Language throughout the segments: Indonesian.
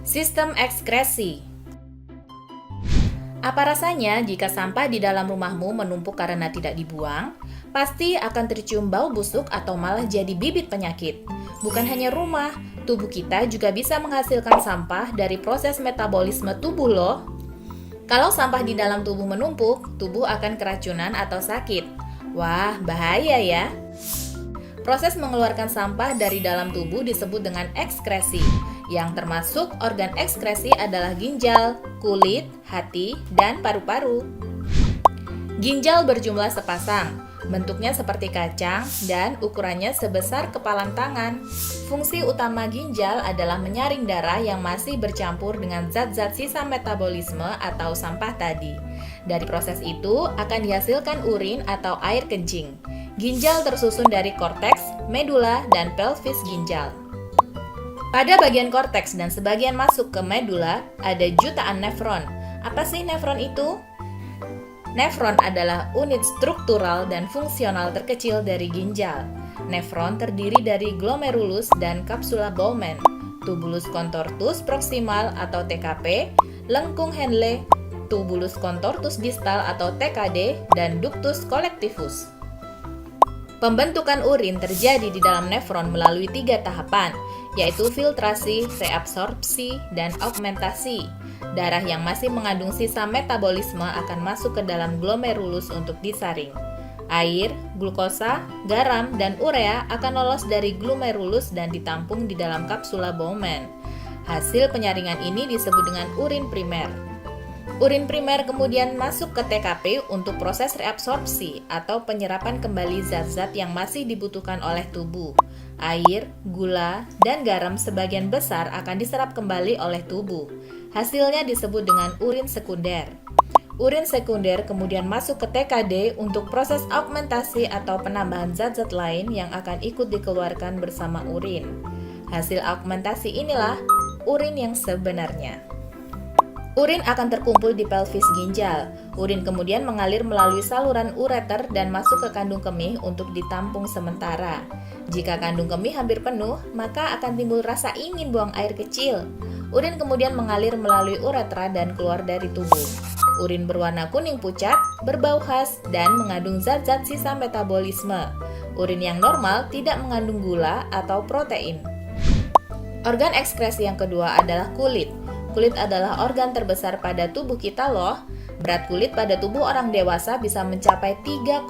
Sistem ekskresi. Apa rasanya jika sampah di dalam rumahmu menumpuk karena tidak dibuang? Pasti akan tercium bau busuk atau malah jadi bibit penyakit. Bukan hanya rumah, tubuh kita juga bisa menghasilkan sampah dari proses metabolisme tubuh loh. Kalau sampah di dalam tubuh menumpuk, tubuh akan keracunan atau sakit. Wah, bahaya ya. Proses mengeluarkan sampah dari dalam tubuh disebut dengan ekskresi. Yang termasuk organ ekskresi adalah ginjal, kulit, hati, dan paru-paru. Ginjal berjumlah sepasang, bentuknya seperti kacang, dan ukurannya sebesar kepalan tangan. Fungsi utama ginjal adalah menyaring darah yang masih bercampur dengan zat-zat sisa metabolisme atau sampah tadi. Dari proses itu akan dihasilkan urin atau air kencing. Ginjal tersusun dari korteks, medula, dan pelvis ginjal. Pada bagian korteks dan sebagian masuk ke medula, ada jutaan nefron. Apa sih nefron itu? Nefron adalah unit struktural dan fungsional terkecil dari ginjal. Nefron terdiri dari glomerulus dan capsula Bowman, tubulus contortus proximal atau TKP, lengkung Henle, tubulus contortus distal atau TKD, dan ductus collectivus. Pembentukan urin terjadi di dalam nefron melalui 3 tahapan, yaitu filtrasi, reabsorpsi, dan augmentasi. Darah yang masih mengandung sisa metabolisme akan masuk ke dalam glomerulus untuk disaring. Air, glukosa, garam, dan urea akan lolos dari glomerulus dan ditampung di dalam kapsula Bowman. Hasil penyaringan ini disebut dengan urin primer. Urin primer kemudian masuk ke TKP untuk proses reabsorpsi atau penyerapan kembali zat-zat yang masih dibutuhkan oleh tubuh. Air, gula, dan garam sebagian besar akan diserap kembali oleh tubuh. Hasilnya disebut dengan urin sekunder. Urin sekunder kemudian masuk ke TKD untuk proses augmentasi atau penambahan zat-zat lain yang akan ikut dikeluarkan bersama urin. Hasil augmentasi inilah urin yang sebenarnya. Urin akan terkumpul di pelvis ginjal. Urin kemudian mengalir melalui saluran ureter dan masuk ke kandung kemih untuk ditampung sementara. Jika kandung kemih hampir penuh, maka akan timbul rasa ingin buang air kecil. Urin kemudian mengalir melalui uretra dan keluar dari tubuh. Urin berwarna kuning pucat, berbau khas, dan mengandung zat-zat sisa metabolisme. Urin yang normal tidak mengandung gula atau protein. Organ ekskresi yang kedua adalah kulit. Kulit adalah organ terbesar pada tubuh kita loh. Berat kulit pada tubuh orang dewasa bisa mencapai 3,6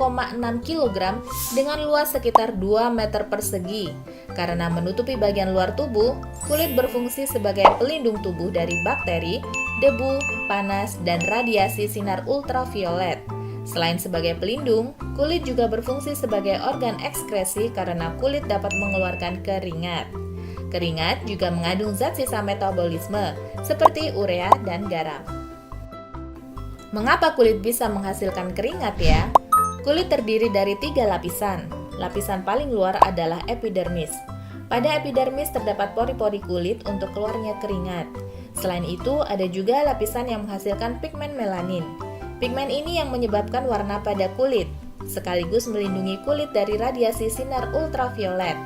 kg dengan luas sekitar 2 meter persegi. Karena menutupi bagian luar tubuh, kulit berfungsi sebagai pelindung tubuh dari bakteri, debu, panas, dan radiasi sinar ultraviolet. Selain sebagai pelindung, kulit juga berfungsi sebagai organ ekskresi karena kulit dapat mengeluarkan keringat. Keringat juga mengandung zat sisa metabolisme seperti urea dan garam. Mengapa kulit bisa menghasilkan keringat ya? Kulit terdiri dari 3 lapisan. Lapisan paling luar adalah epidermis. Pada epidermis terdapat pori-pori kulit untuk keluarnya keringat. Selain itu, ada juga lapisan yang menghasilkan pigmen melanin. Pigmen ini yang menyebabkan warna pada kulit, sekaligus melindungi kulit dari radiasi sinar ultraviolet.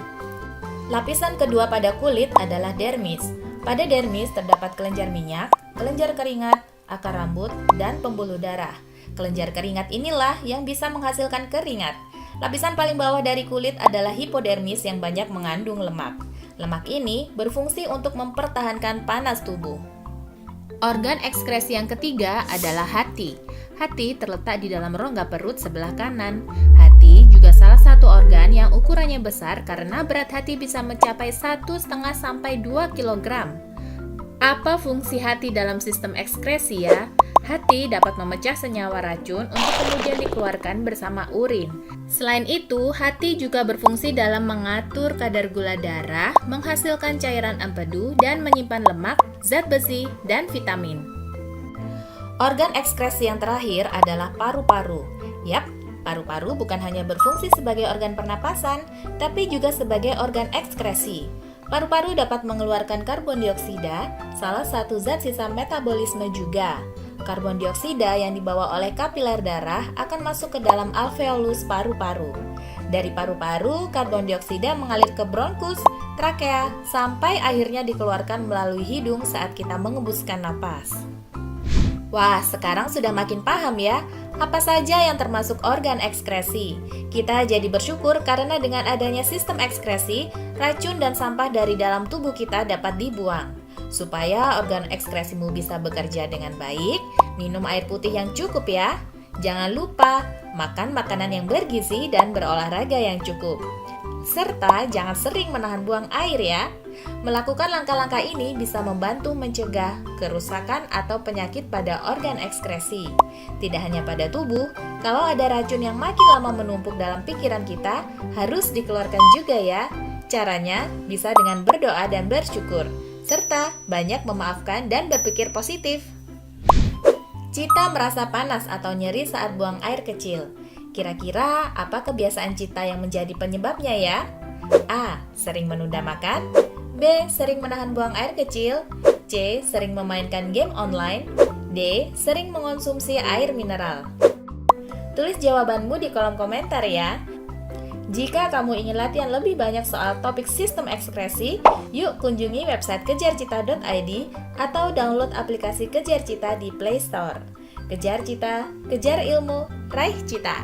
Lapisan kedua pada kulit adalah dermis. Pada dermis terdapat kelenjar minyak, kelenjar keringat, akar rambut, dan pembuluh darah. Kelenjar keringat inilah yang bisa menghasilkan keringat. Lapisan paling bawah dari kulit adalah hipodermis yang banyak mengandung lemak. Lemak ini berfungsi untuk mempertahankan panas tubuh. Organ ekskresi yang ketiga adalah hati. Hati terletak di dalam rongga perut sebelah kanan. Hati juga salah satu organ yang ukurannya besar karena berat hati bisa mencapai 1,5 sampai 2 kg. Apa fungsi hati dalam sistem ekskresi ya? Hati dapat memecah senyawa racun untuk kemudian dikeluarkan bersama urin. Selain itu, hati juga berfungsi dalam mengatur kadar gula darah, menghasilkan cairan empedu, dan menyimpan lemak, zat besi, dan vitamin. Organ ekskresi yang terakhir adalah paru-paru. Yap, paru-paru bukan hanya berfungsi sebagai organ pernapasan, tapi juga sebagai organ ekskresi. Paru-paru dapat mengeluarkan karbon dioksida, salah satu zat sisa metabolisme juga. Karbon dioksida yang dibawa oleh kapiler darah akan masuk ke dalam alveolus paru-paru. Dari paru-paru, karbon dioksida mengalir ke bronkus, trakea, sampai akhirnya dikeluarkan melalui hidung saat kita mengembuskan napas. Wah, sekarang sudah makin paham ya, apa saja yang termasuk organ ekskresi. Kita jadi bersyukur karena dengan adanya sistem ekskresi, racun dan sampah dari dalam tubuh kita dapat dibuang. Supaya organ ekskresimu bisa bekerja dengan baik, minum air putih yang cukup ya. Jangan lupa, makan makanan yang bergizi dan berolahraga yang cukup. Serta jangan sering menahan buang air ya. Melakukan langkah-langkah ini bisa membantu mencegah kerusakan atau penyakit pada organ ekskresi. Tidak hanya pada tubuh, kalau ada racun yang makin lama menumpuk dalam pikiran kita, harus dikeluarkan juga ya. Caranya bisa dengan berdoa dan bersyukur, serta banyak memaafkan dan berpikir positif. Cita merasa panas atau nyeri saat buang air kecil. Kira-kira apa kebiasaan Cita yang menjadi penyebabnya ya? A. Sering menunda makan. B. Sering menahan buang air kecil. C. Sering memainkan game online. D. Sering mengonsumsi air mineral. Tulis jawabanmu di kolom komentar ya. Jika kamu ingin latihan lebih banyak soal topik sistem ekskresi, yuk kunjungi website kejarcita.id atau download aplikasi Kejar Cita di Play Store. Kejar Cita, kejar ilmu, raih cita.